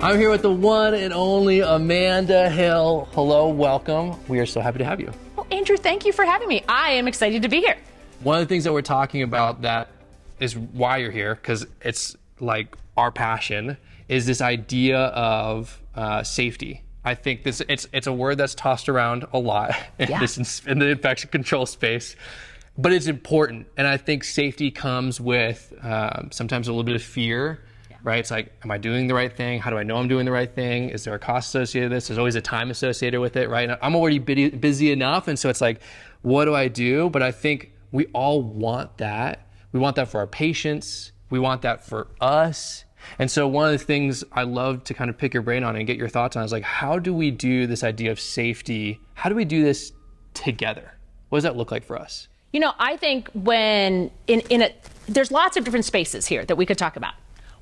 I'm here with the one and only Amanda Hill. Hello, welcome. We are so happy to have you. Well, Andrew, thank you for having me. I am excited to be here. One of the things that we're talking about that is why you're here, because it's like our passion, is this idea of safety. I think it's a word that's tossed around a lot in the infection control space, but it's important. And I think safety comes with sometimes a little bit of fear, right? It's like, am I doing the right thing? How do I know I'm doing the right thing? Is there a cost associated with this? There's always a time associated with it, right? I'm already busy enough, and so it's like, what do I do? But I think we all want that. We want that for our patients. We want that for us. And so one of the things I love to kind of pick your brain on and get your thoughts on is like, how do we do this idea of safety? How do we do this together? What does that look like for us? You know, I think when there's lots of different spaces here that we could talk about.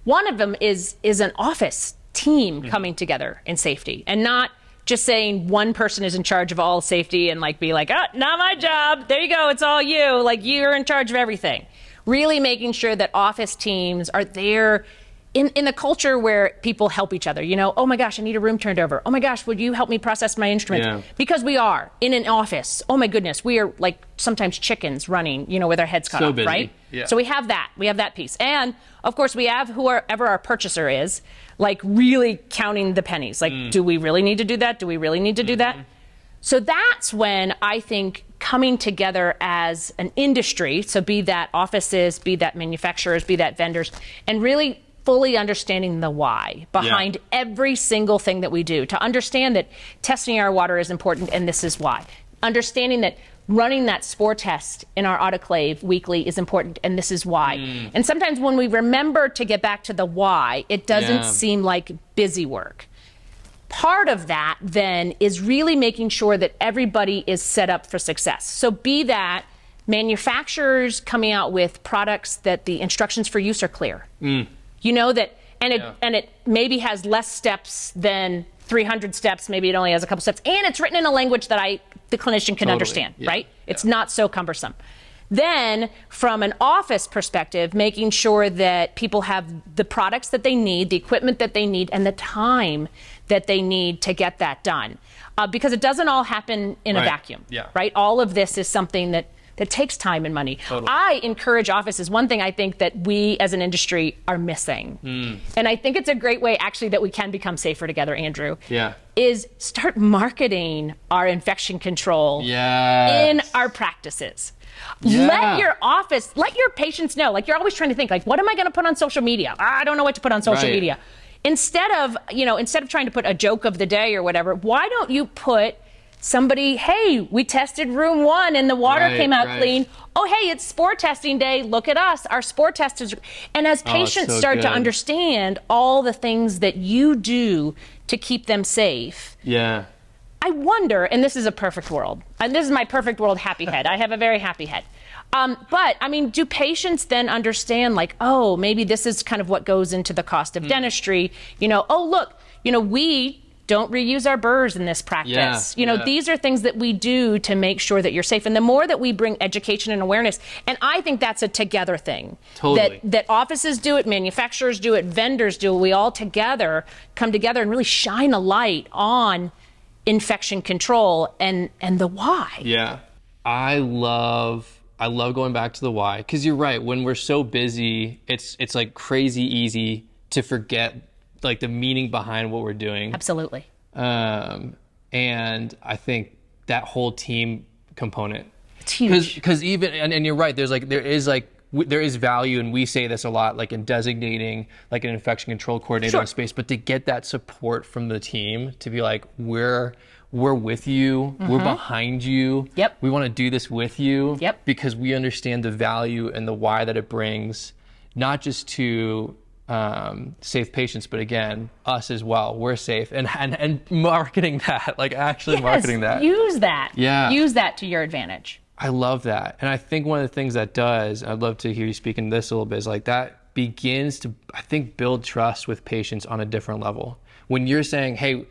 One of them is an office team coming together in safety, and not just saying one person is in charge of all safety and like be like, oh, not my job. There you go. It's all you. Like, you're in charge of everything. Really making sure that office teams are there in the culture where people help each other. You know, oh my gosh, I need a room turned over. Oh my gosh, would you help me process my instruments? Yeah. Because we are in an office. Oh my goodness, we are like sometimes chickens running, you know, with our heads cut off, right? Yeah. So we have that piece. And of course we have whoever our purchaser is, like really counting the pennies. Like, do we really need to do that? Do we really need to do that? So that's when I think coming together as an industry, so be that offices, be that manufacturers, be that vendors, and really fully understanding the why behind every single thing that we do, to understand that testing our water is important and this is why. Understanding that running that spore test in our autoclave weekly is important and this is why. And sometimes when we remember to get back to the why, it doesn't seem like busy work. Part of that then is really making sure that everybody is set up for success. So be that manufacturers coming out with products that the instructions for use are clear. You know that, and it maybe has less steps than 300 steps. Maybe it only has a couple steps, and it's written in a language that the clinician can understand, right? It's not so cumbersome. Then, from an office perspective, making sure that people have the products that they need, the equipment that they need, and the time that they need to get that done, because it doesn't all happen in a vacuum, right? All of this is something that takes time and money. I encourage offices. One thing I think that we as an industry are missing, and I think it's a great way actually that we can become safer together, Andrew, is start marketing our infection control in our practices. Let your office, let your patients know. Like, you're always trying to think, like, what am I going to put on social media? I don't know what to put on social media. Instead of trying to put a joke of the day or whatever, why don't you put somebody, hey, we tested room 1 and the water came out clean. Oh, hey, it's spore testing day. Look at us. Our spore test is... And as patients start to understand all the things that you do to keep them safe, I wonder, and this is a perfect world, and this is my perfect world happy head. I have a very happy head. But, I mean, do patients then understand, like, oh, maybe this is kind of what goes into the cost of dentistry? You know, oh, look, you know, we don't reuse our burrs in this practice. These are things that we do to make sure that you're safe. And the more that we bring education and awareness, and I think that's a together thing. That offices do it, manufacturers do it, vendors do it. We all together come together and really shine a light on infection control and the why. I love going back to the why, because you're right. When we're so busy, it's like crazy easy to forget like the meaning behind what we're doing. Absolutely. And I think that whole team component, it's huge. Because even and you're right. There is value, and we say this a lot, like in designating like an infection control coordinator in space. But to get that support from the team, to be like, we're with you, we're behind you. We want to do this with you. Because we understand the value and the why that it brings, not just to safe patients, but again, us as well. We're safe, and marketing that, like actually marketing that. Use that. Use that to your advantage. I love that. And I think one of the things that does, I'd love to hear you speak in this a little bit, is like that begins to, I think, build trust with patients on a different level. When you're saying, hey,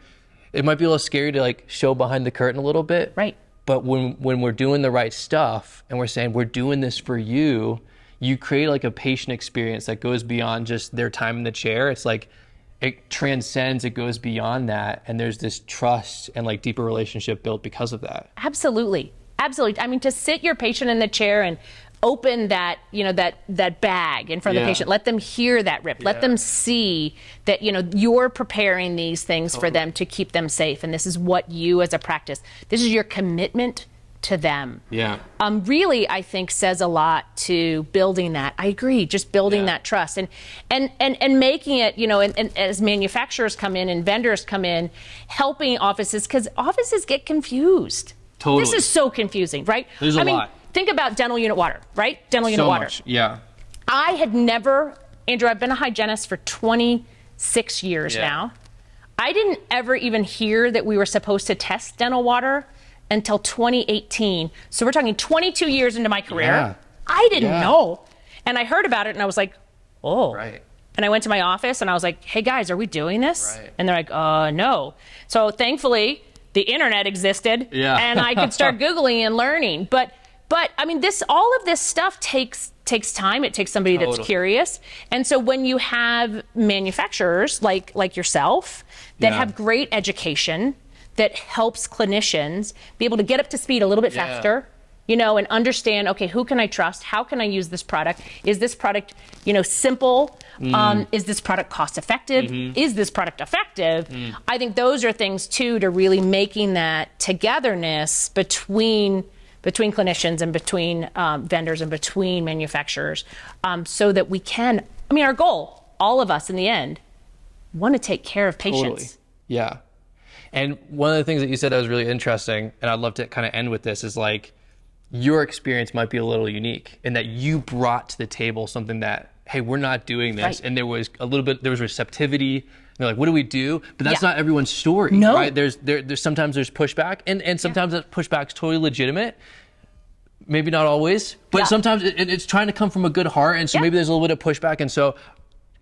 it might be a little scary to like show behind the curtain a little bit. But when we're doing the right stuff and we're saying we're doing this for you, you create like a patient experience that goes beyond just their time in the chair. It's like it transcends, it goes beyond that, and there's this trust and like deeper relationship built because of that. Absolutely. Absolutely. I mean, to sit your patient in the chair and open that, that bag in front of the patient, let them hear that rip, let them see that, you're preparing these things for them to keep them safe. And this is what you as a practice, this is your commitment to them. Really, I think says a lot to building that. I agree, just building that trust and making it, and as manufacturers come in and vendors come in, helping offices, because offices get confused. Totally. This is so confusing, right? There's a lot. Think about dental unit water, right? Dental unit water. Much. Yeah. I had never, Andrew, I've been a hygienist for 26 years now. I didn't ever even hear that we were supposed to test dental water until 2018. So we're talking 22 years into my career. I didn't know. And I heard about it and I was like, oh. Right. And I went to my office and I was like, hey guys, are we doing this? And they're like, no. So thankfully, the internet existed and I could start Googling and learning. But I mean, all of this stuff takes time. It takes somebody that's curious. And so when you have manufacturers like yourself that have great education that helps clinicians be able to get up to speed a little bit faster, and understand, okay, who can I trust? How can I use this product? Is this product, simple? Is this product cost effective? Is this product effective? I think those are things too to really making that togetherness between clinicians and between vendors and between manufacturers, so that we can, our goal, all of us in the end, want to take care of patients. Totally. Yeah. And one of the things that you said that was really interesting, and I'd love to kind of end with this, is like, your experience might be a little unique in that you brought to the table something that, hey, we're not doing this. And there was receptivity. And they're like, what do we do? But that's not everyone's story, right? There's sometimes there's pushback, and sometimes that pushback's totally legitimate. Maybe not always, but sometimes it's trying to come from a good heart. And so maybe there's a little bit of pushback. And so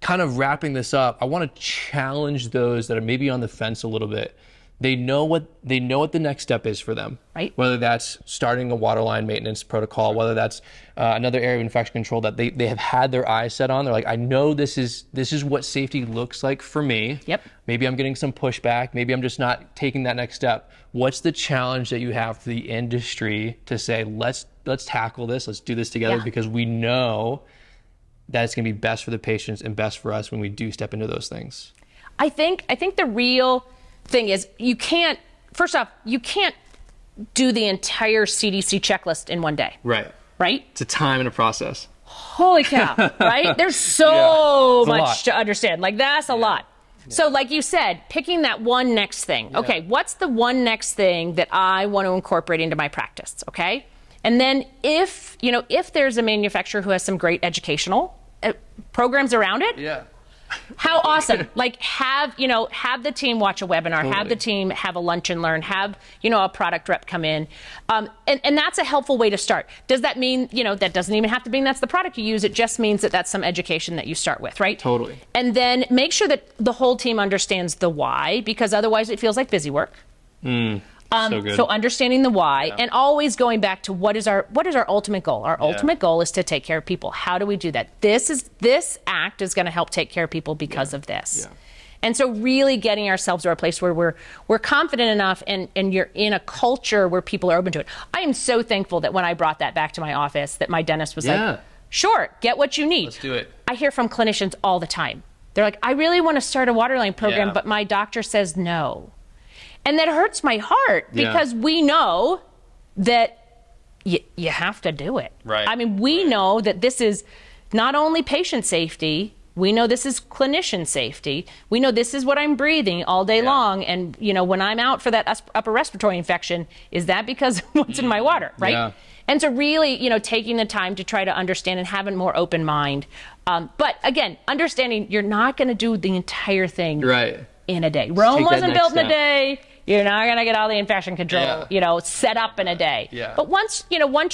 kind of wrapping this up, I want to challenge those that are maybe on the fence a little bit. They know what the next step is for them, right? Whether that's starting a waterline maintenance protocol, whether that's another area of infection control that they have had their eyes set on. They're like, I know this is what safety looks like for me. Maybe I'm getting some pushback. Maybe I'm just not taking that next step. What's the challenge that you have for the industry to say, let's tackle this, let's do this together, because we know that it's going to be best for the patients and best for us when we do step into those things. I think the real thing is, first off, you can't do the entire CDC checklist in one day. Right? It's a time and a process. Holy cow, right? There's so much to understand. Like, that's a lot. So like you said, picking that one next thing. Okay, what's the one next thing that I want to incorporate into my practice, okay? And then if there's a manufacturer who has some great educational programs around it, how awesome. Like, have the team watch a webinar, have the team have a lunch and learn, have, a product rep come in. And that's a helpful way to start. Does that mean, that doesn't even have to mean that's the product you use. It just means that that's some education that you start with, right? Totally. And then make sure that the whole team understands the why, because otherwise it feels like busy work. So understanding the why, and always going back to what is our ultimate goal. Our ultimate goal is to take care of people. How do we do that? This act is going to help take care of people because of this. And so really getting ourselves to a place where we're confident enough, and you're in a culture where people are open to it. I am so thankful that when I brought that back to my office, that my dentist was like, sure, get what you need. Let's do it. I hear from clinicians all the time. They're like, I really want to start a waterline program, but my doctor says no. And that hurts my heart, because we know that you have to do it. Right. I mean, we know that this is not only patient safety, we know this is clinician safety. We know this is what I'm breathing all day long. And, when I'm out for that upper respiratory infection, is that because of what's in my water, right? And so really, taking the time to try to understand and have a more open mind. But again, understanding you're not going to do the entire thing in a day. Rome wasn't built in a day. You're not going to get all the infection control, set up in a day. But once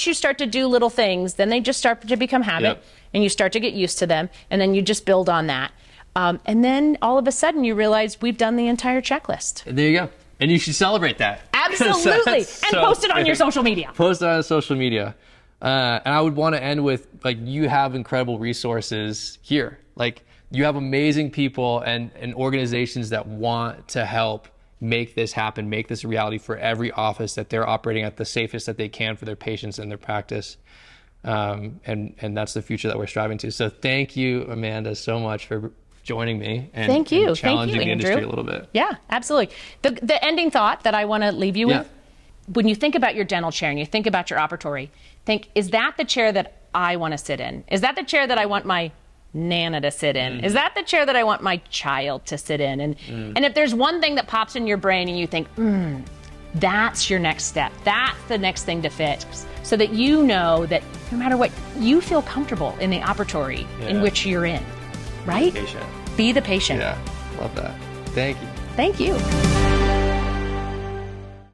you start to do little things, then they just start to become habit, and you start to get used to them, and then you just build on that. And then all of a sudden you realize we've done the entire checklist. And there you go. And you should celebrate that. Absolutely. And post it on your social media. Post it on social media. And I would want to end with, like, you have incredible resources here. Like, you have amazing people and organizations that want to help make this happen, make this a reality for every office, that they're operating at the safest that they can for their patients and their practice. And that's the future that we're striving to. So thank you, Amanda, so much for joining me and, Thank you. and challenging Thank you, the Andrew. industry a little bit. Yeah, absolutely. The ending thought that I want to leave you with, when you think about your dental chair and you think about your operatory, think, is that the chair that I want to sit in? Is that the chair that I want my Nana to sit in? Is that the chair that I want my child to sit in? And if there's one thing that pops in your brain and you think, that's your next step, that's the next thing to fix, so that you know that no matter what, you feel comfortable in the operatory in which you're in, right? Be the patient. Be the patient. Yeah, love that. Thank you. Thank you.